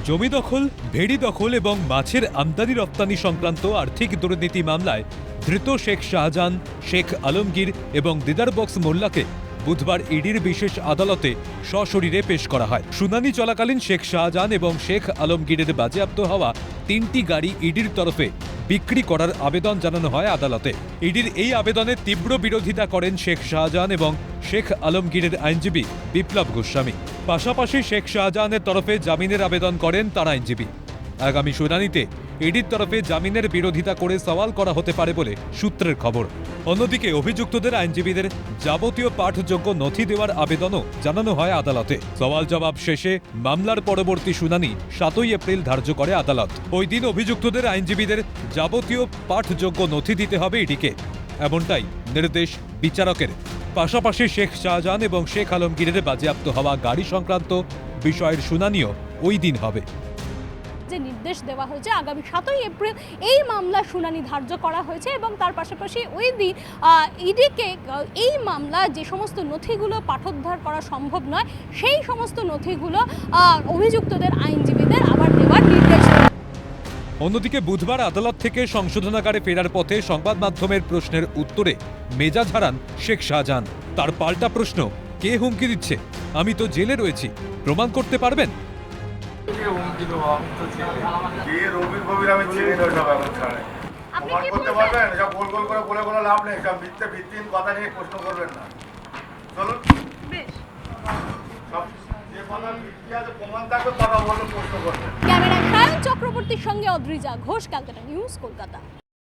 জমি দখল, ভেড়ি দখল এবং মাছের আমদানি রপ্তানি সংক্রান্ত আর্থিক দুর্নীতি মামলায় ধৃত শেখ শাহজাহান, শেখ আলমগীর এবং দিদার বক্স মোল্লাকে বুধবার ইডির বিশেষ আদালতে সশরীরে পেশ করা হয়। শুনানি চলাকালীন শেখ শাহজাহান এবং শেখ আলমগীরের বাজেয়াপ্ত হওয়া 3টি গাড়ি ইডির তরফে বিক্রি করার আবেদন জানানো হয় আদালতে। ইডির এই আবেদনের তীব্র বিরোধিতা করেন শেখ শাহজাহান এবং শেখ আলমগীরের আইনজীবী বিপ্লব গোস্বামী। পাশাপাশি শেখ শাহজাহানের তরফে জামিনের আবেদন করেন তার আইনজীবী। আগামী শুনানিতে ইডির তরফে জামিনের বিরোধিতা করে সওয়াল করা হতে পারে বলে সূত্রের খবর। অন্যদিকে অভিযুক্তদের আইনজীবীদের যাবতীয় পাঠযোগ্য নথি দেওয়ার আবেদনও জানানো হয় আদালতে। সওয়াল জবাব শেষে মামলার পরবর্তী শুনানি 7ই এপ্রিল ধার্য করে আদালত। ওই দিন অভিযুক্তদের আইনজীবীদের যাবতীয় পাঠযোগ্য নথি দিতে হবে ইডিকে, এমনটাই নির্দেশ বিচারকের। পাশাপাশি শেখ শাহজাহান এবং শেখ আলমগীরের বাজেয়াপ্ত হওয়া গাড়ি সংক্রান্ত বিষয়ের শুনানিও ওই দিন হবে। যে নির্দেশ দেওয়া হয়েছে আগামী 7ই এপ্রিল এই মামলার শুনানি ধার্য করা হয়েছে এবং তার পাশাপাশি ওই দিন ইডিকে এই মামলা যে সমস্ত নথিগুলো পাঠোদ্ধার করা সম্ভব নয় সেই সমস্ত নথিগুলো অভিযুক্তদের আইনজীবীদের আবার দেওয়ার নির্দেশ। অন্যদিকে বুধবার আদালত থেকে সংশোধনাগারে ফেরার পথে সংবাদ মাধ্যমের প্রশ্নের উত্তরে মেজাজ হারান শেখ শাহজাহান। তার পাল্টা প্রশ্ন, কে হুমকি দিচ্ছে? আমি তো জেলে রয়েছি, প্রমাণ করতে পারবেন? ক্যামেরা সায়ন চক্রবর্তীর সঙ্গে অদ্রিজা ঘোষ, ক্যালকাটা নিউজ, কলকাতা।